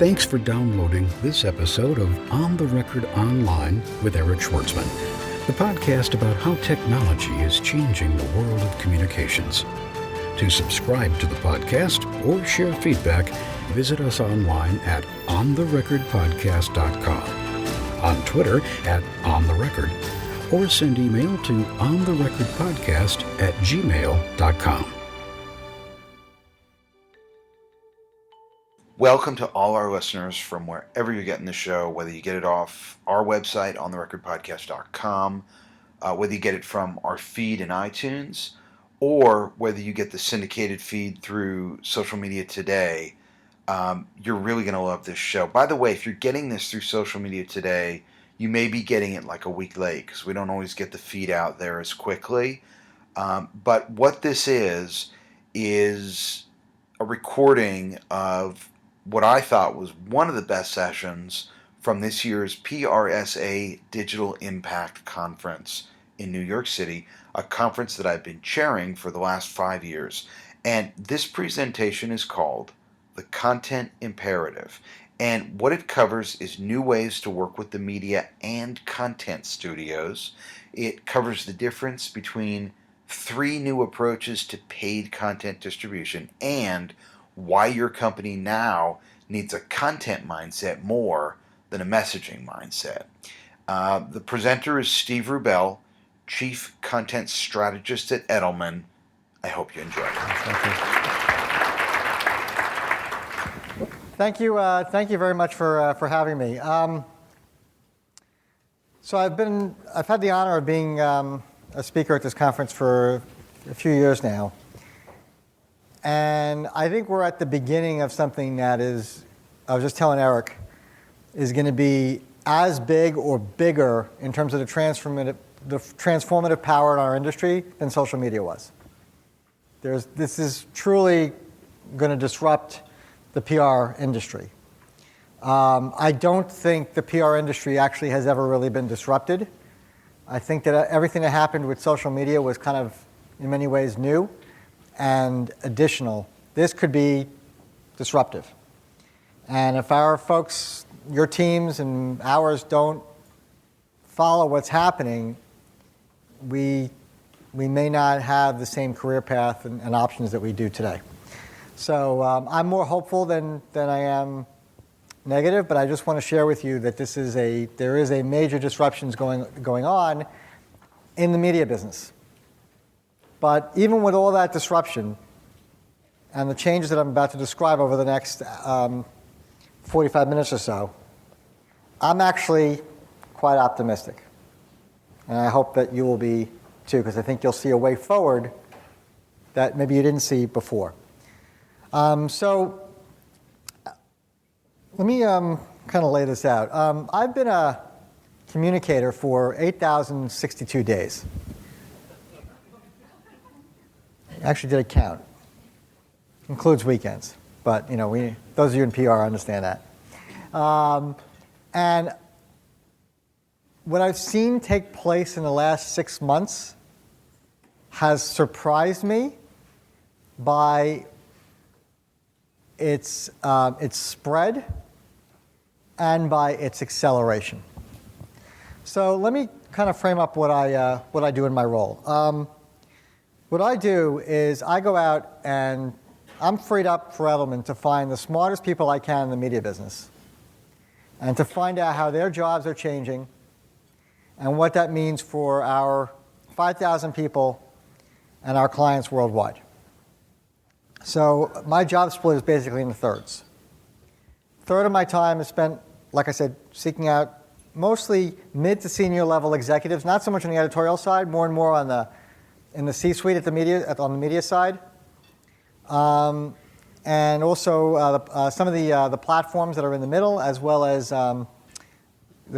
Thanks for downloading this episode of On the Record Online with Eric Schwartzman, the podcast about how technology is changing the world of communications. To subscribe to the podcast or share feedback, visit us online at ontherecordpodcast.com, on Twitter at ontherecord, or send email to ontherecordpodcast@gmail.com. Welcome to all our listeners from wherever you're getting the show, whether you get it off our website, ontherecordpodcast.com, whether you get it from our feed in iTunes, or whether you get the syndicated feed through social media today. You're really going to love this show. By the way, if you're getting this through social media today, you may be getting it like a week late because we don't always get the feed out there as quickly. But what this is a recording of what I thought was one of the best sessions from this year's PRSA Digital Impact Conference in New York City, a conference that I've been chairing for the last 5 years. And this presentation is called The Content Imperative. And what it covers is new ways to work with the media and content studios. It covers the difference between 3 new approaches to paid content distribution and why your company now needs a content mindset more than a messaging mindset. The presenter is Steve Rubel, Chief Content Strategist at Edelman. I hope you enjoy it. Thank you very much for having me. So I've had the honor of being a speaker at this conference for a few years now. And I think we're at the beginning of something that is, I was just telling Eric, is going to be as big or bigger in terms of the transformative power in our industry than social media was. This is truly going to disrupt the PR industry. I don't think the PR industry actually has ever really been disrupted. I think that everything that happened with social media was kind of, in many ways, new and additional. This could be disruptive. And if our folks, your teams and ours, don't follow what's happening, we may not have the same career path and options that we do today. So I'm more hopeful than I am negative, but I just want to share with you that there is a major disruptions going on in the media business. But even with all that disruption and the changes that I'm about to describe over the next 45 minutes or so, I'm actually quite optimistic. And I hope that you will be too, because I think you'll see a way forward that maybe you didn't see before. So let me kind of lay this out. I've been a communicator for 8,062 days. I actually did a count. Includes weekends, but those of you in PR understand that. And what I've seen take place in the last 6 months has surprised me by its spread and by its acceleration. So let me kind of frame up what I do in my role. What I do is I go out and I'm freed up for Edelman to find the smartest people I can in the media business and to find out how their jobs are changing and what that means for our 5,000 people and our clients worldwide. So my job split is basically into thirds. A third of my time is spent, like I said, seeking out mostly mid to senior level executives, not so much on the editorial side, more and more in the C-suite on the media side. And also some of the platforms that are in the middle, as well as the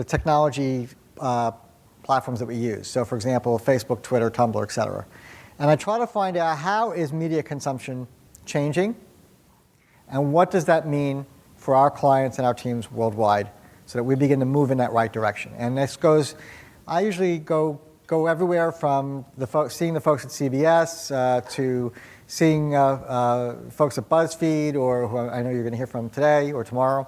technology platforms that we use. So, for example, Facebook, Twitter, Tumblr, et cetera. And I try to find out how is media consumption changing, and what does that mean for our clients and our teams worldwide, so that we begin to move in that right direction. And this goes, I usually go everywhere from seeing the folks at CBS to seeing folks at BuzzFeed, or who I know you're going to hear from today or tomorrow,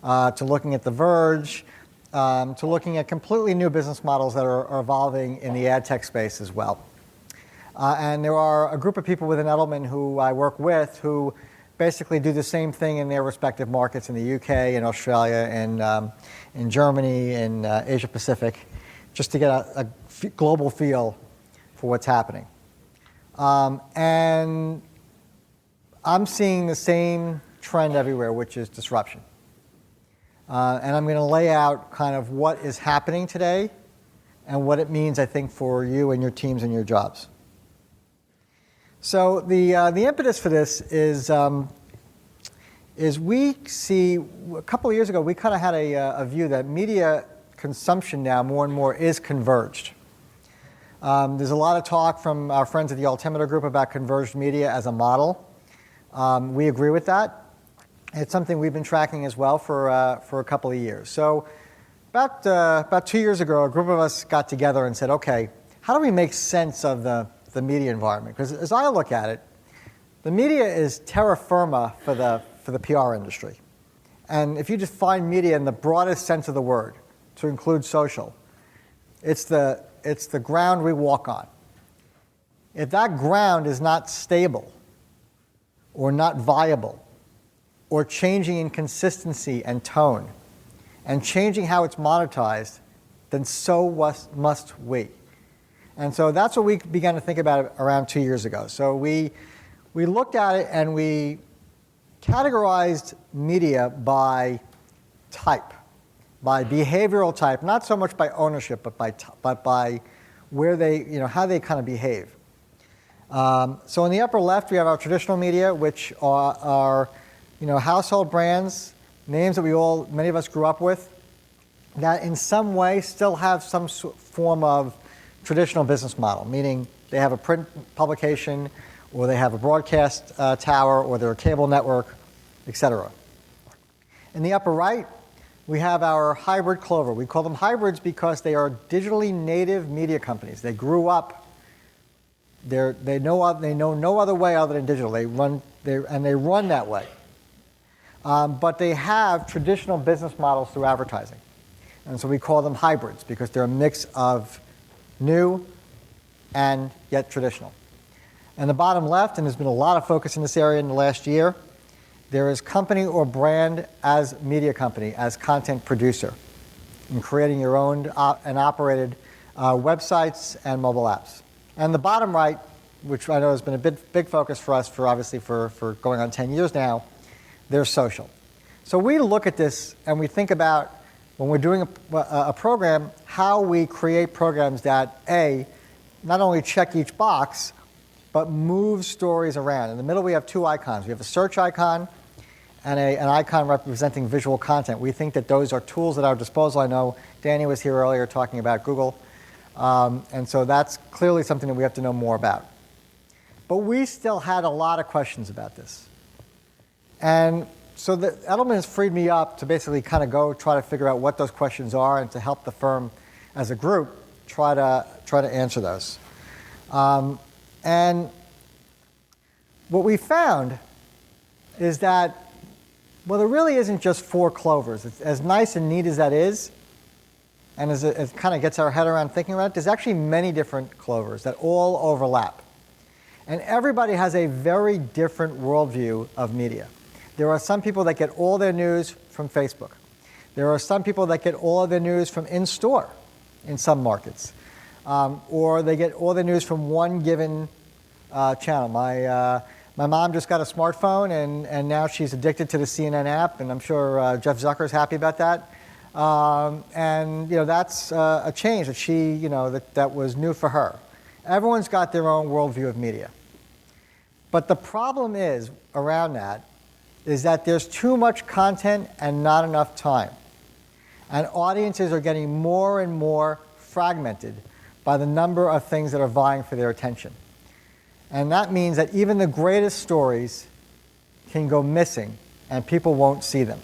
to looking at The Verge, to looking at completely new business models that are evolving in the ad tech space as well. And there are a group of people within Edelman who I work with who basically do the same thing in their respective markets in the UK, in Australia, and in Germany, in Asia Pacific, just to get a global feel for what's happening. And I'm seeing the same trend everywhere, which is disruption. And I'm going to lay out kind of what is happening today and what it means, I think, for you and your teams and your jobs. So the impetus for this is we see, a couple of years ago, we kind of had a view that media consumption now more and more is converged. There's a lot of talk from our friends at the Altimeter Group about converged media as a model. We agree with that. It's something we've been tracking as well for a couple of years. So about 2 years ago, a group of us got together and said, okay, how do we make sense of the media environment? Because as I look at it, the media is terra firma for the PR industry. And if you define media in the broadest sense of the word, to include social, it's the ground we walk on. If that ground is not stable or not viable or changing in consistency and tone and changing how it's monetized, then so must we. And so that's what we began to think about around 2 years ago. So we looked at it and we categorized media by type, by behavioral type, not so much by ownership, but by where they, how they kind of behave. So in the upper left, we have our traditional media, which are household brands, names that many of us grew up with, that in some way still have some form of traditional business model, meaning they have a print publication, or they have a broadcast tower, or they're a cable network, etc. In the upper right, we have our hybrid clover. We call them hybrids because they are digitally native media companies. They grew up. They know no other way other than digital. They run that way. But they have traditional business models through advertising, and so we call them hybrids because they're a mix of new and yet traditional. And the bottom left, and there's been a lot of focus in this area in the last year, there is company or brand as media company, as content producer, in creating your own and operated websites and mobile apps. And the bottom right, which I know has been a big focus for us for going on 10 years now, there's social. So we look at this and we think about, when we're doing a program, how we create programs that, A, not only check each box, but move stories around. In the middle, we have two icons. We have a search icon and an icon representing visual content. We think that those are tools at our disposal. I know Danny was here earlier talking about Google. And so that's clearly something that we have to know more about. But we still had a lot of questions about this. And so Edelman has freed me up to basically kind of go try to figure out what those questions are and to help the firm as a group try to answer those. And what we found is that, well, there really isn't just 4 clovers. It's as nice and neat as that is, and as it kind of gets our head around thinking about it, there's actually many different clovers that all overlap. And everybody has a very different worldview of media. There are some people that get all their news from Facebook. There are some people that get all of their news from in-store in some markets. Or they get all their news from one given channel. My mom just got a smartphone, and now she's addicted to the CNN app, and I'm sure Jeff Zucker's happy about that. And that's a change that she, that was new for her. Everyone's got their own worldview of media. But the problem is, around that, is that there's too much content and not enough time. And audiences are getting more and more fragmented by the number of things that are vying for their attention. And that means that even the greatest stories can go missing and people won't see them.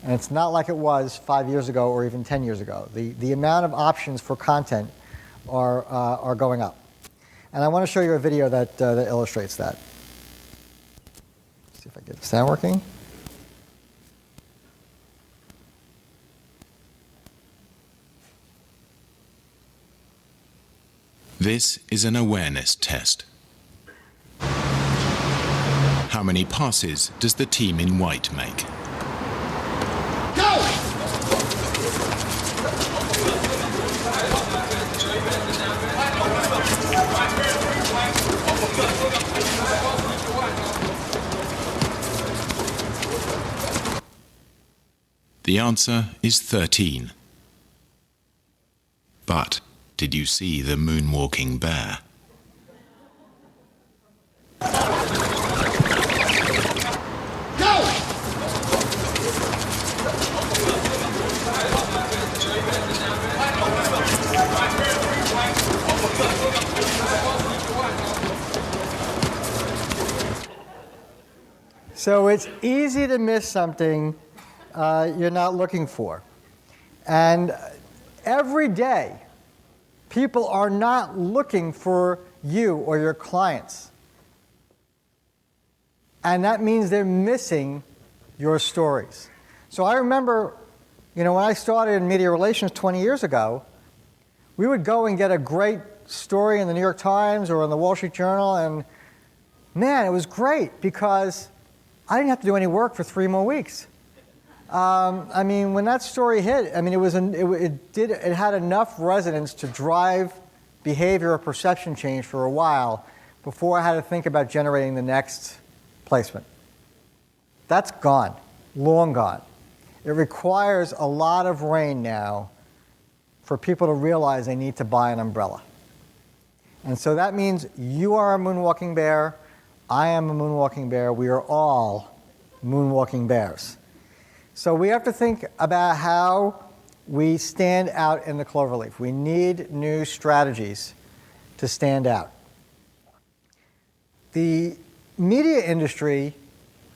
And it's not like it was 5 years ago or even 10 years ago. The amount of options for content are going up. And I want to show you a video that illustrates that. Let's see if I get the sound working. This is an awareness test. How many passes does the team in white make? The answer is 13. But did you see the moonwalking bear? So it's easy to miss something you're not looking for. And every day, people are not looking for you or your clients. And that means they're missing your stories. So I remember, when I started in media relations 20 years ago, we would go and get a great story in the New York Times or in the Wall Street Journal, and man, it was great because I didn't have to do any work for 3 more weeks. When that story hit, it had enough resonance to drive behavior or perception change for a while before I had to think about generating the next placement. That's gone, long gone. It requires a lot of rain now for people to realize they need to buy an umbrella. And so that means you are a moonwalking bear, I am a moonwalking bear, we are all moonwalking bears. So we have to think about how we stand out in the cloverleaf. We need new strategies to stand out. The media industry,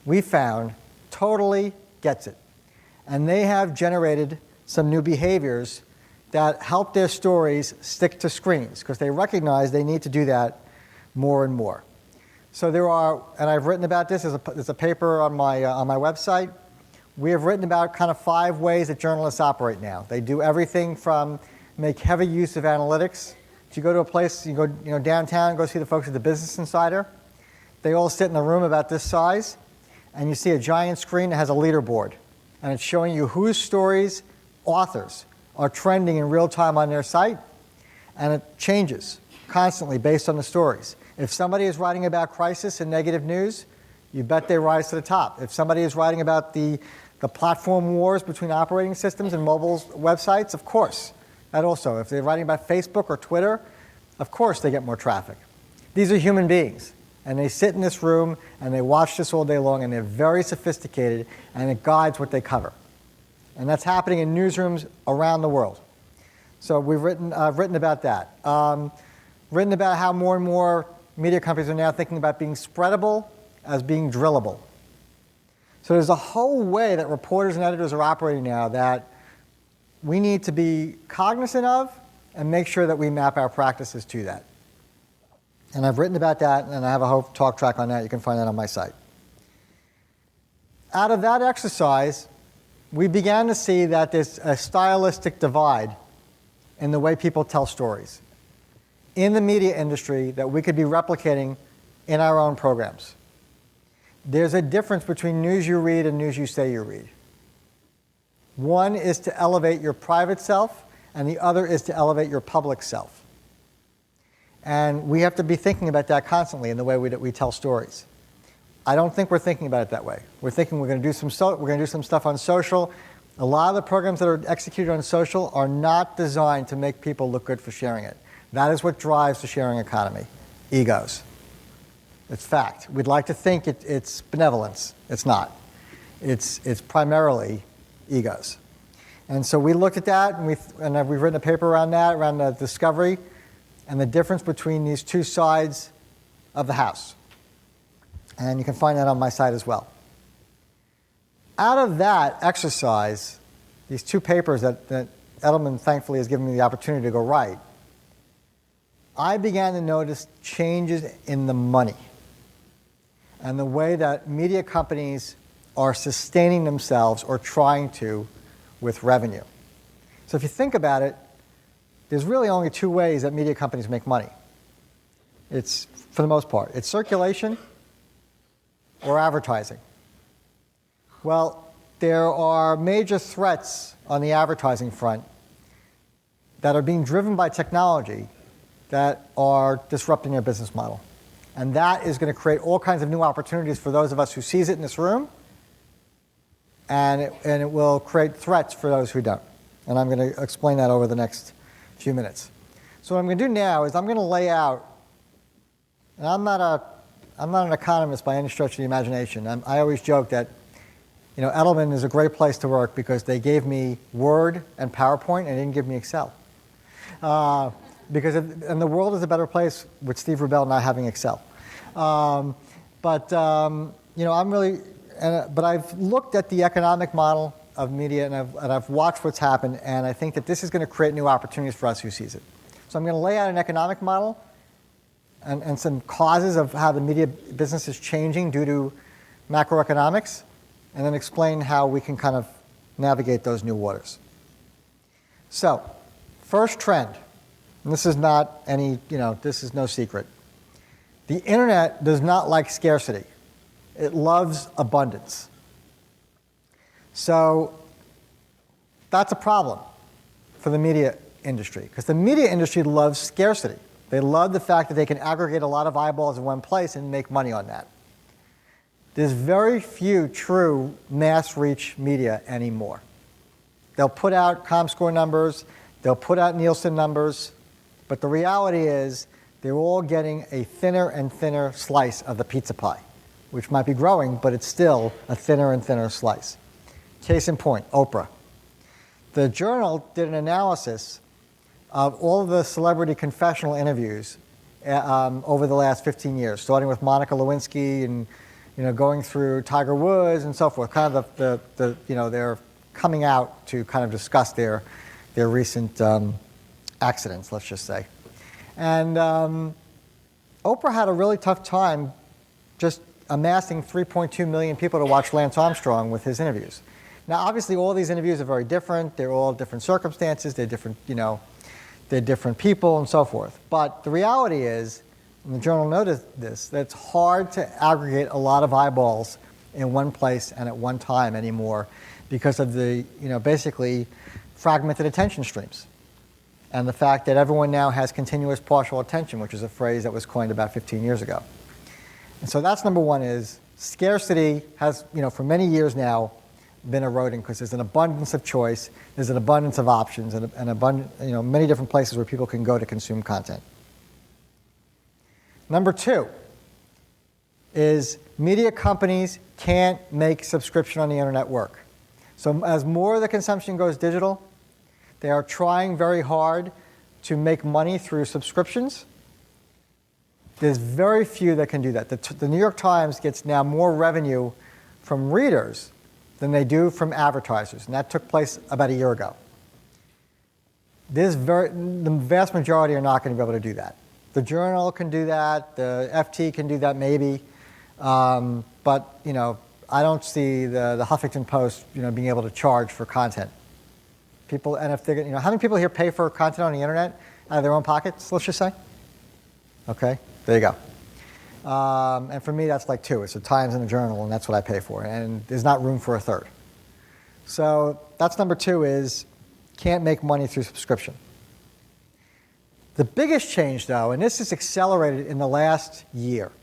we found, totally gets it. And they have generated some new behaviors that help their stories stick to screens because they recognize they need to do that more and more. So there are, and I've written about this, there's a paper on my website. We have written about kind of 5 ways that journalists operate now. They do everything from make heavy use of analytics. If you go to a place, you go downtown, go see the folks at the Business Insider. They all sit in a room about this size, and you see a giant screen that has a leaderboard. And it's showing you whose stories, authors, are trending in real time on their site, and it changes constantly based on the stories. If somebody is writing about crisis and negative news, you bet they rise to the top. If somebody is writing about the platform wars between operating systems and mobile websites, of course, that also. If they're writing about Facebook or Twitter, of course they get more traffic. These are human beings, and they sit in this room and they watch this all day long, and they're very sophisticated, and it guides what they cover. And that's happening in newsrooms around the world. So I've written about that. Written about how more and more media companies are now thinking about being spreadable as being drillable. So there's a whole way that reporters and editors are operating now that we need to be cognizant of and make sure that we map our practices to that. And I've written about that, and I have a whole talk track on that. You can find that on my site. Out of that exercise, we began to see that there's a stylistic divide in the way people tell stories in the media industry that we could be replicating in our own programs. There's a difference between news you read and news you say you read. One is to elevate your private self, and the other is to elevate your public self. And we have to be thinking about that constantly in the way we tell stories. I don't think we're thinking about it that way. We're thinking we're going to do some stuff on social. A lot of the programs that are executed on social are not designed to make people look good for sharing it. That is what drives the sharing economy, egos. It's fact. We'd like to think it's benevolence. It's not. It's primarily egos. And so we looked at that, and we've written a paper around that, around the discovery and the difference between these two sides of the house. And you can find that on my site as well. Out of that exercise, these 2 papers that Edelman thankfully has given me the opportunity to go write, I began to notice changes in the money and the way that media companies are sustaining themselves or trying to with revenue. So if you think about it, there's really only two ways that media companies make money. It's, for the most part, it's circulation or advertising. Well, there are major threats on the advertising front that are being driven by technology that are disrupting their business model. And that is going to create all kinds of new opportunities for those of us who sees it in this room, and it will create threats for those who don't. And I'm going to explain that over the next few minutes. So what I'm going to do now is I'm going to lay out, and I'm not an economist by any stretch of the imagination. I always joke that Edelman is a great place to work because they gave me Word and PowerPoint and they didn't give me Excel. And the world is a better place with Steve Rubel not having Excel. But I've looked at the economic model of media and I've watched what's happened, and I think that this is going to create new opportunities for us who sees it. So I'm going to lay out an economic model and some causes of how the media business is changing due to macroeconomics, and then explain how we can kind of navigate those new waters. So, first trend, and this is not any, this is no secret. The internet does not like scarcity. It loves abundance. So, that's a problem for the media industry, because the media industry loves scarcity. They love the fact that they can aggregate a lot of eyeballs in one place and make money on that. There's very few true mass reach media anymore. They'll put out ComScore numbers, they'll put out Nielsen numbers, but the reality is they're all getting a thinner and thinner slice of the pizza pie, which might be growing, but it's still a thinner and thinner slice. Case in point, Oprah. The Journal did an analysis of all of the celebrity confessional interviews over the last 15 years, starting with Monica Lewinsky and going through Tiger Woods and so forth. Kind of they're coming out to kind of discuss their recent accidents, let's just say. And Oprah had a really tough time just amassing 3.2 million people to watch Lance Armstrong with his interviews. Now, obviously, all these interviews are very different. They're all different circumstances. They're different, they're different people and so forth. But the reality is, and the Journal noted this, that it's hard to aggregate a lot of eyeballs in one place and at one time anymore because of the, basically fragmented attention streams. And the fact that everyone now has continuous partial attention, which is a phrase that was coined about 15 years ago. And so that's number one, is scarcity has, for many years now been eroding because there's an abundance of choice, there's an abundance of options, and an abundant, many different places where people can go to consume content. Number two is media companies can't make subscription on the internet work. So as more of the consumption goes digital, they are trying very hard to make money through subscriptions. There's very few that can do that. The New York Times gets now more revenue from readers than they do from advertisers, and that took place about a year ago. The vast majority are not going to be able to do that. The Journal can do that, the FT can do that maybe, but I don't see the Huffington Post being able to charge for content. People, and if they're how many people here pay for content on the internet out of their own pockets? Let's just say. Okay, there you go. And for me, that's like two. It's the Times and the Journal, and that's what I pay for. And there's not room for a third. So that's number two, is can't make money through subscription. The biggest change, though, and this is accelerated in the last year,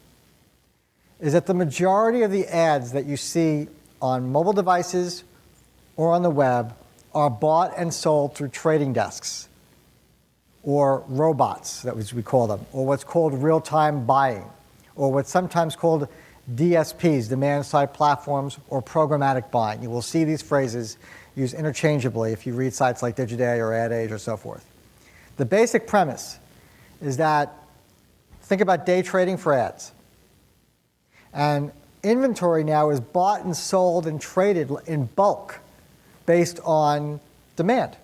is that the majority of the ads that you see on mobile devices or on the web are bought and sold through trading desks, or robots, that we call them, or what's called real-time buying, or what's sometimes called DSPs, demand-side platforms, or programmatic buying. You will see these phrases used interchangeably if you read sites like Digiday or Ad Age or so forth. The basic premise is that, think about day trading for ads. And inventory now is bought and sold and traded in bulk based on demand.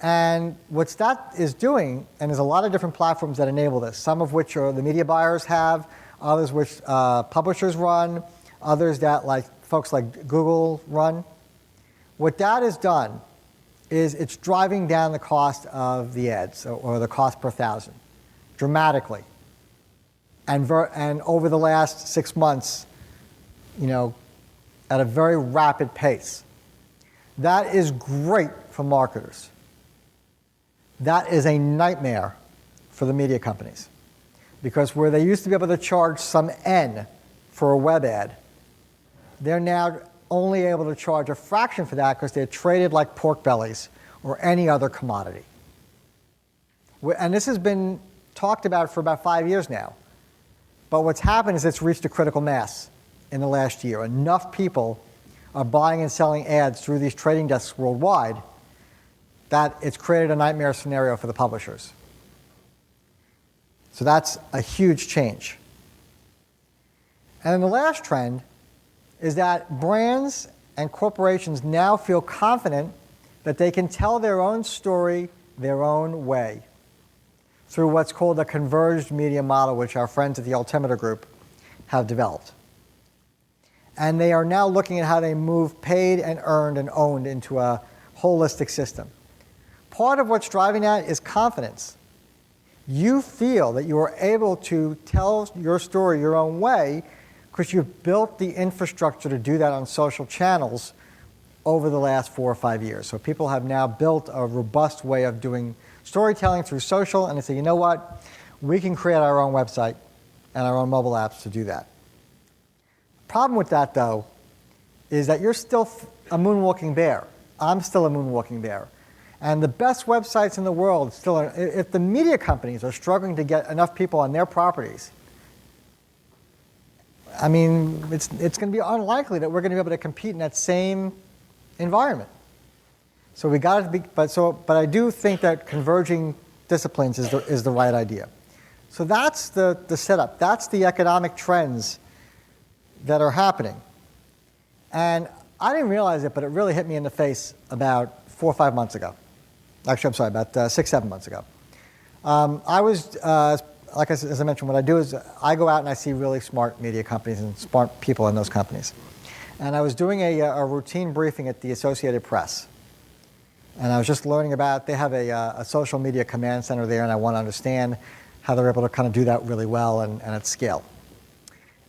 And what that is doing, and there's a lot of different platforms that enable this, some of which are the media buyers have, others which publishers run, others that folks like Google run. What that has done is it's driving down the cost of the ads, or the cost per thousand, dramatically. And over the last 6 months, at a very rapid pace. That is great for marketers. That is a nightmare for the media companies. Because where they used to be able to charge some N for a web ad, they're now only able to charge a fraction for that because they're traded like pork bellies or any other commodity. And this has been talked about for about 5 years now. But what's happened is it's reached a critical mass in the last year. Enough people are buying and selling ads through these trading desks worldwide that it's created a nightmare scenario for the publishers. So that's a huge change. And then the last trend is that brands and corporations now feel confident that they can tell their own story their own way through what's called a converged media model, which our friends at the Altimeter Group have developed. And they are now looking at how they move paid and earned and owned into a holistic system. Part of what's driving that is confidence. You feel that you are able to tell your story your own way because you've built the infrastructure to do that on social channels over the last 4 or 5 years. So people have now built a robust way of doing storytelling through social, and they say, you know what? We can create our own website and our own mobile apps to do that. Problem with that, though, is that you're still a moonwalking bear. I'm still a moonwalking bear. And the best websites in the world still are, if the media companies are struggling to get enough people on their properties, I mean, it's going to be unlikely that we're going to be able to compete in that same environment. So we got to be, but I do think that converging disciplines is the right idea. So that's the setup. That's the economic trends that are happening. And I didn't realize it, but it really hit me in the face about 4 or 5 months ago. Actually, I'm sorry, about 6, 7 months ago. I was, like as I mentioned, what I do is I go out and I see really smart media companies and smart people in those companies. And I was doing a routine briefing at the Associated Press. And I was just learning about, they have a social media command center there, and I want to understand how they're able to kind of do that really well and at scale.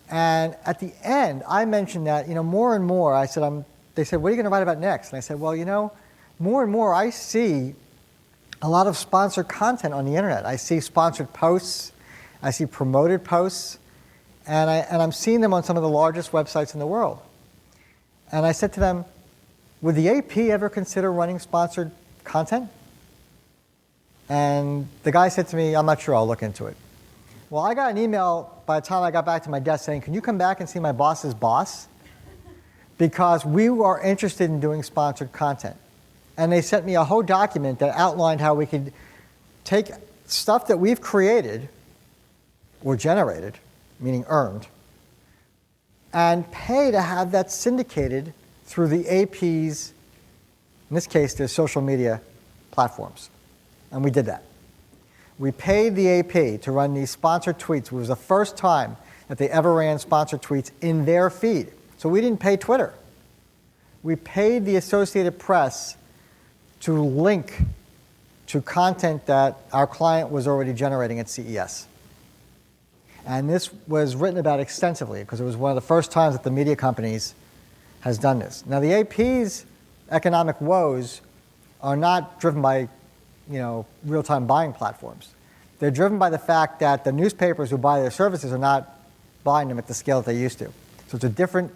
And at the end, I mentioned that, more and more, I said, they said, what are you going to write about next? And I said, well, more and more I see a lot of sponsored content on the internet. I see sponsored posts, I see promoted posts, and I'm seeing them on some of the largest websites in the world. And I said to them, would the AP ever consider running sponsored content? And the guy said to me, I'm not sure, I'll look into it. Well, I got an email by the time I got back to my desk saying, can you come back and see my boss's boss? Because we are interested in doing sponsored content. And they sent me a whole document that outlined how we could take stuff that we've created or generated, meaning earned, and pay to have that syndicated through the AP's, in this case, their social media platforms. And we did that. We paid the AP to run these sponsored tweets. It was the first time that they ever ran sponsored tweets in their feed. So we didn't pay Twitter. We paid the Associated Press to link to content that our client was already generating at CES. And this was written about extensively because it was one of the first times that the media companies has done this. Now, the AP's economic woes are not driven by, real-time buying platforms. They're driven by the fact that the newspapers who buy their services are not buying them at the scale that they used to. So it's a different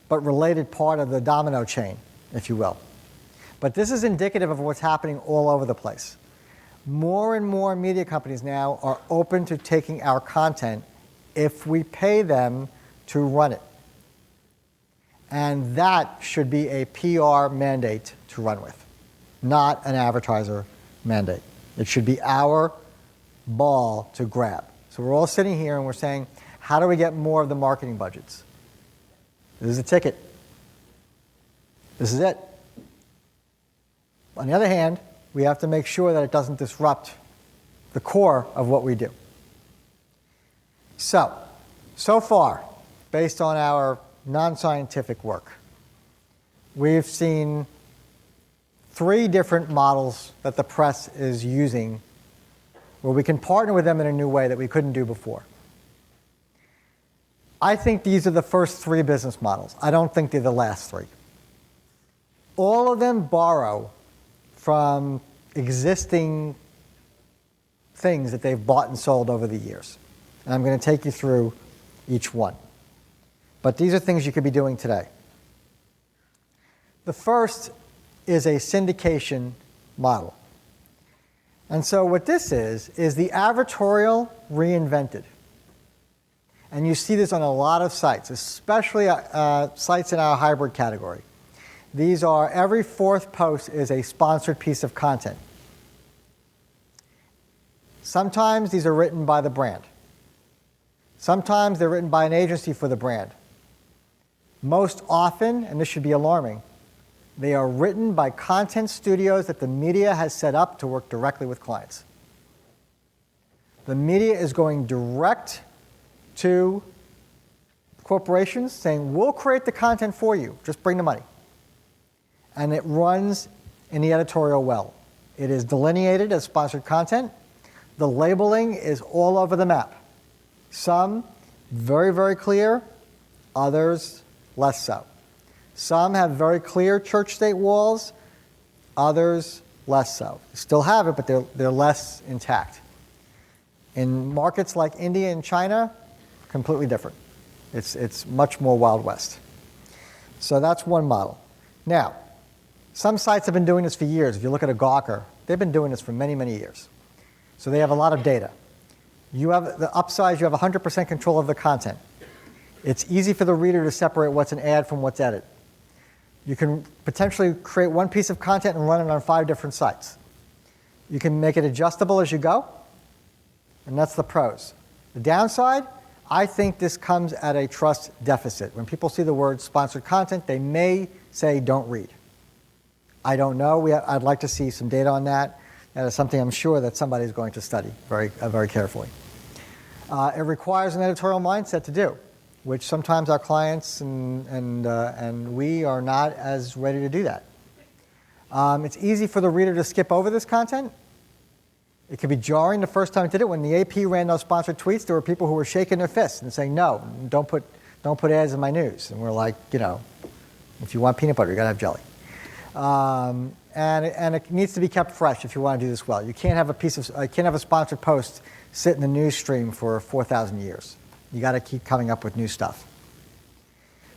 but related part of the domino chain, if you will. But this is indicative of what's happening all over the place. More and more media companies now are open to taking our content if we pay them to run it. And that should be a PR mandate to run with, not an advertiser mandate. It should be our ball to grab. So we're all sitting here and we're saying, how do we get more of the marketing budgets? This is a ticket. This is it. On the other hand, we have to make sure that it doesn't disrupt the core of what we do. So far, based on our non-scientific work, we've seen 3 different models that the press is using where we can partner with them in a new way that we couldn't do before. I think these are the first 3 business models. I don't think they're the last 3. All of them borrow from existing things that they've bought and sold over the years. And I'm going to take you through each one. But these are things you could be doing today. The first is a syndication model. And so what this is the advertorial reinvented. And you see this on a lot of sites, especially sites in our hybrid category. These are, every 4th post is a sponsored piece of content. Sometimes these are written by the brand. Sometimes they're written by an agency for the brand. Most often, and this should be alarming, they are written by content studios that the media has set up to work directly with clients. The media is going direct to corporations saying, we'll create the content for you, just bring the money. And it runs in the editorial well. It is delineated as sponsored content. The labeling is all over the map. Some very, very clear, others less so. Some have very clear church-state walls, others less so. They still have it, but they're less intact. In markets like India and China, completely different. It's much more Wild West. So that's one model. Now, some sites have been doing this for years. If you look at a Gawker, they've been doing this for many, many years. So they have a lot of data. You have the upside, you have 100% control of the content. It's easy for the reader to separate what's an ad from what's edit. You can potentially create one piece of content and run it on 5 different sites. You can make it adjustable as you go, and that's the pros. The downside, I think this comes at a trust deficit. When people see the word sponsored content, they may say don't read. I don't know. I'd like to see some data on that. That is something I'm sure that somebody's going to study very, very carefully. It requires an editorial mindset to do, which sometimes our clients and we are not as ready to do that. It's easy for the reader to skip over this content. It can be jarring the first time I did it. When the AP ran those sponsored tweets, there were people who were shaking their fists and saying, no, don't put ads in my news. And we're like, if you want peanut butter, you got to have jelly. And it needs to be kept fresh if you want to do this well. You can't have a sponsored post sit in the news stream for 4,000 years. You got to keep coming up with new stuff.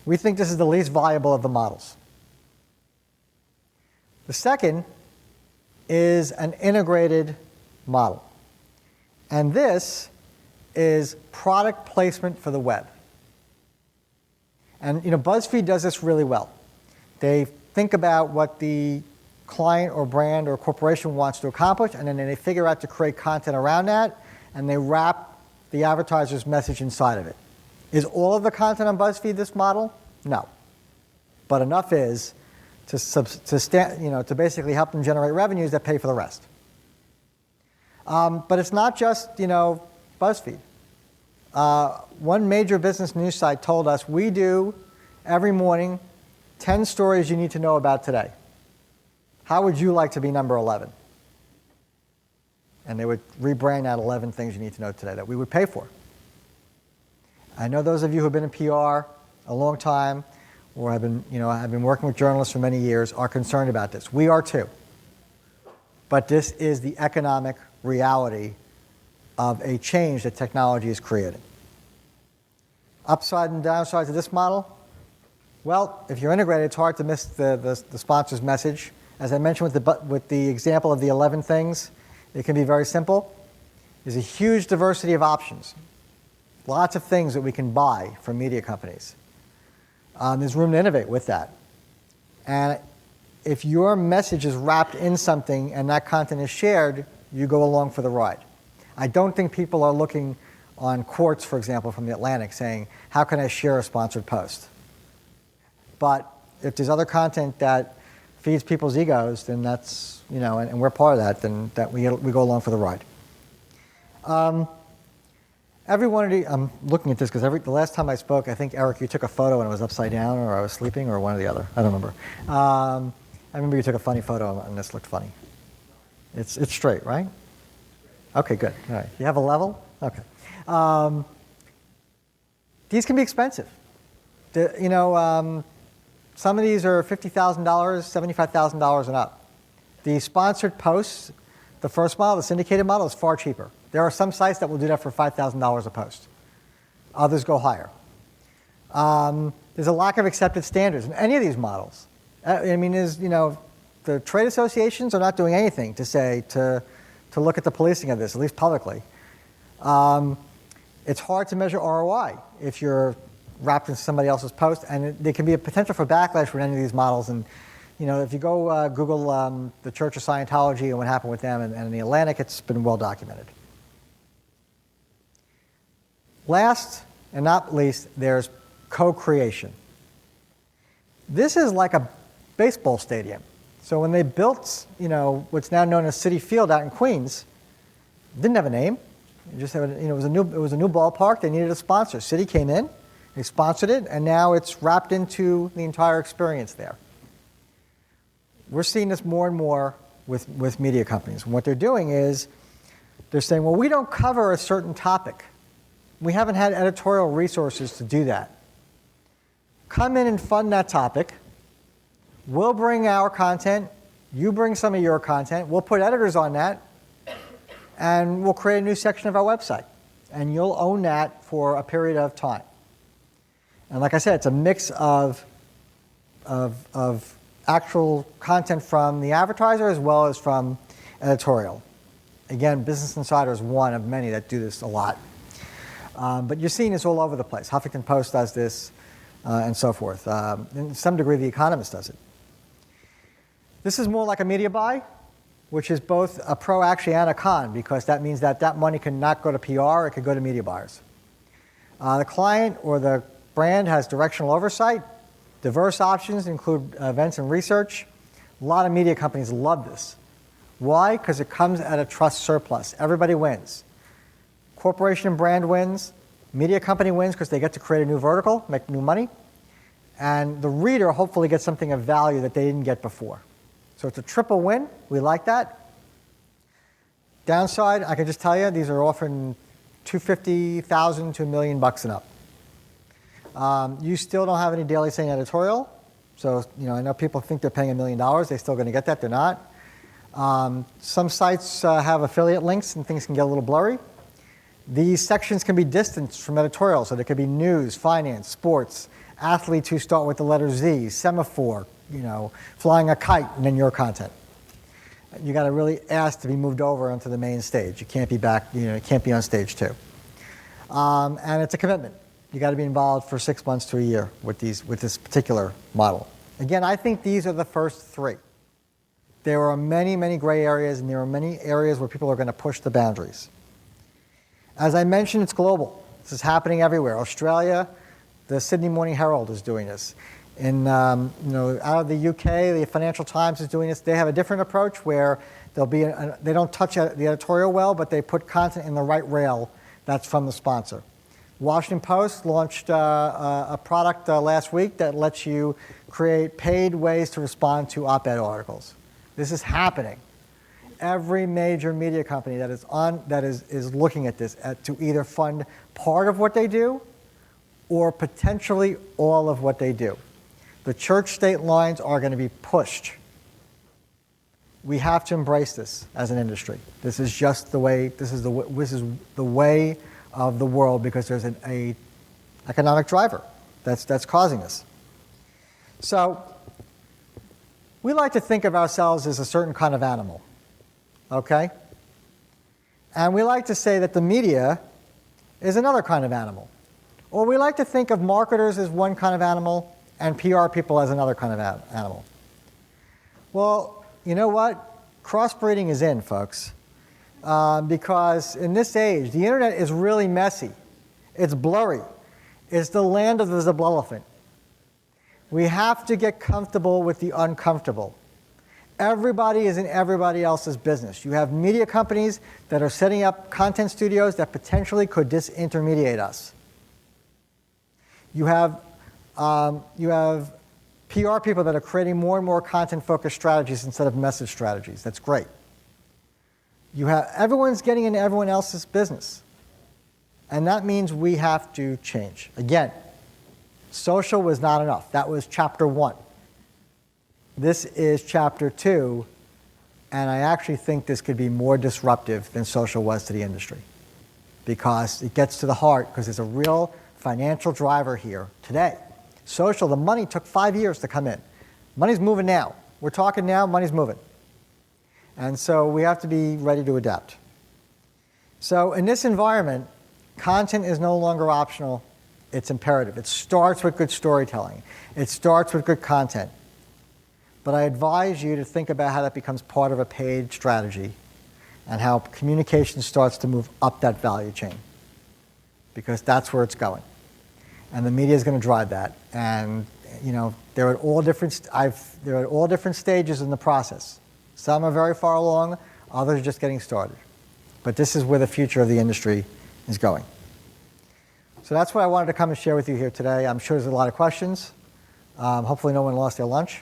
We think this is the least viable of the models. The second is an integrated model. And this is product placement for the web. And BuzzFeed does this really well. They think about what the client or brand or corporation wants to accomplish, and then they figure out to create content around that, and they wrap the advertiser's message inside of it. Is all of the content on BuzzFeed this model? No. But enough is to basically help them generate revenues that pay for the rest. But it's not just, BuzzFeed. One major business news site told us, we do every morning 10 stories you need to know about today. How would you like to be number 11? And they would rebrand that 11 things you need to know today that we would pay for. I know those of you who have been in PR a long time or have been working with journalists for many years are concerned about this. We are too. But this is the economic reality of a change that technology is creating. Upside and downside to this model? Well, if you're integrated, it's hard to miss the sponsor's message. As I mentioned with the example of the 11 things, it can be very simple. There's a huge diversity of options. Lots of things that we can buy from media companies. There's room to innovate with that. And if your message is wrapped in something and that content is shared, you go along for the ride. I don't think people are looking on Quartz, for example, from the Atlantic saying, how can I share a sponsored post? But if there's other content that feeds people's egos, then that's, and we're part of that, then that we go along for the ride. Every one of the, I'm looking at this because the last time I spoke, I think, Eric, you took a photo and it was upside down, or I was sleeping, or one or the other. I don't remember. I remember you took a funny photo and this looked funny. It's straight, right? Okay, good. All right. You have a level? Okay. These can be expensive. Some of these are $50,000, $75,000 and up. The sponsored posts, the first model, the syndicated model, is far cheaper. There are some sites that will do that for $5,000 a post. Others go higher. There's a lack of accepted standards in any of these models. The trade associations are not doing anything to look at the policing of this, at least publicly. It's hard to measure ROI if you're wrapped in somebody else's post, and there can be a potential for backlash with any of these models. And if you go Google the Church of Scientology and what happened with them and in the Atlantic, it's been well documented. Last and not least, there's co-creation. This is like a baseball stadium. So when they built, what's now known as Citi Field out in Queens, it didn't have a name. It just had, it was a new ballpark. They needed a sponsor. Citi came in, they sponsored it, and now it's wrapped into the entire experience there. We're seeing this more and more with media companies. And what they're doing is they're saying, well, we don't cover a certain topic. We haven't had editorial resources to do that. Come in and fund that topic. We'll bring our content. You bring some of your content. We'll put editors on that. And we'll create a new section of our website. And you'll own that for a period of time. And like I said, it's a mix of actual content from the advertiser as well as from editorial. Again, Business Insider is one of many that do this a lot. But you're seeing this all over the place. Huffington Post does this, and so forth. In some degree, The Economist does it. This is more like a media buy, which is both a pro actually and a con, because that means that money can not go to PR, it could go to media buyers. The client or the brand has directional oversight. Diverse options include events and research. A lot of media companies love this. Why? Because it comes at a trust surplus. Everybody wins. Corporation and brand wins. Media company wins because they get to create a new vertical, make new money. And the reader hopefully gets something of value that they didn't get before. So it's a triple win. We like that. Downside, I can just tell you, these are often $250,000 to $1 million and up. You still don't have any daily saying editorial. So, I know people think they're paying $1 million. They're still going to get that. They're not. Some sites have affiliate links and things can get a little blurry. These sections can be distanced from editorial. So there could be news, finance, sports, athletes who start with the letter Z, semaphore, flying a kite, and then your content. You got to really ask to be moved over onto the main stage. You can't be back, you can't be on stage 2. And it's a commitment. You got to be involved for 6 months to a year with this particular model. Again, I think these are the first 3. There are many, many gray areas, and there are many areas where people are going to push the boundaries. As I mentioned, it's global. This is happening everywhere. Australia, the Sydney Morning Herald is doing this. Out of the UK, the Financial Times is doing this. They have a different approach where they don't touch the editorial well, but they put content in the right rail that's from the sponsor. Washington Post launched a product last week that lets you create paid ways to respond to op-ed articles. This is happening. Every major media company that is looking at this to either fund part of what they do or potentially all of what they do. The church-state lines are going to be pushed. We have to embrace this as an industry. This is just the way. This is the way of the world, because there's an economic driver that's causing this. So we like to think of ourselves as a certain kind of animal, okay? And we like to say that the media is another kind of animal. Or we like to think of marketers as one kind of animal and PR people as another kind of animal. Well, you know what? Crossbreeding is in, folks. Because in this age, the internet is really messy. It's blurry. It's the land of the zabelephant. We have to get comfortable with the uncomfortable. Everybody is in everybody else's business. You have media companies that are setting up content studios that potentially could disintermediate us. You have PR people that are creating more and more content-focused strategies instead of message strategies. That's great. Everyone's getting into everyone else's business. And that means we have to change. Again, social was not enough. That was chapter 1. This is chapter 2, and I actually think this could be more disruptive than social was to the industry, because it gets to the heart, because there's a real financial driver here today. Social, the money took 5 years to come in. Money's moving now. We're talking now, money's moving. And so we have to be ready to adapt. So in this environment, content is no longer optional, it's imperative. It starts with good storytelling. It starts with good content. But I advise you to think about how that becomes part of a paid strategy and how communication starts to move up that value chain, because that's where it's going. And the media is going to drive that. And they're at all different stages in the process. Some are very far along, others are just getting started. But this is where the future of the industry is going. So that's what I wanted to come and share with you here today. I'm sure there's a lot of questions. Hopefully no one lost their lunch.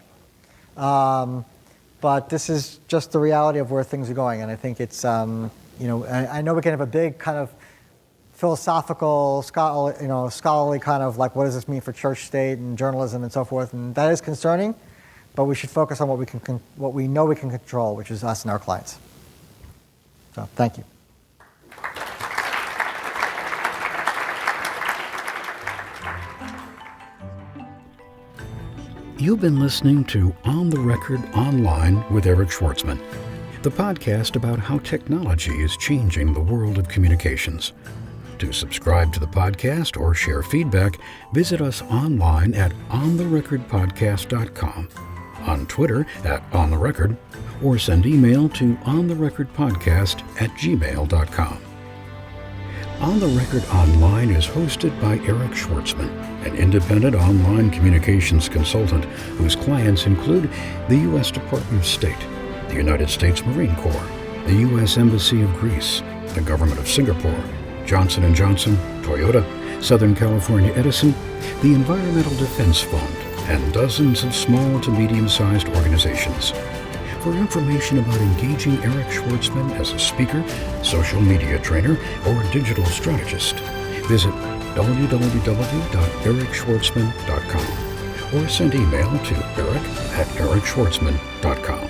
But this is just the reality of where things are going. And I think it's, I know we can have a big kind of philosophical, scholarly kind of like, what does this mean for church state and journalism and so forth? And that is concerning, but we should focus on what we know we can control, which is us and our clients. So thank you. You've been listening to On the Record Online with Eric Schwartzman, the podcast about how technology is changing the world of communications. To subscribe to the podcast or share feedback, visit us online at ontherecordpodcast.com, on Twitter at ontherecord, or send email to ontherecordpodcast@gmail.com. On the Record Online is hosted by Eric Schwartzman, an independent online communications consultant whose clients include the U.S. Department of State, the United States Marine Corps, the U.S. Embassy of Greece, the Government of Singapore, Johnson & Johnson, Toyota, Southern California Edison, the Environmental Defense Fund, and dozens of small to medium-sized organizations. For information about engaging Eric Schwartzman as a speaker, social media trainer, or digital strategist, visit www.ericschwartzman.com or send email to eric@ericschwartzman.com.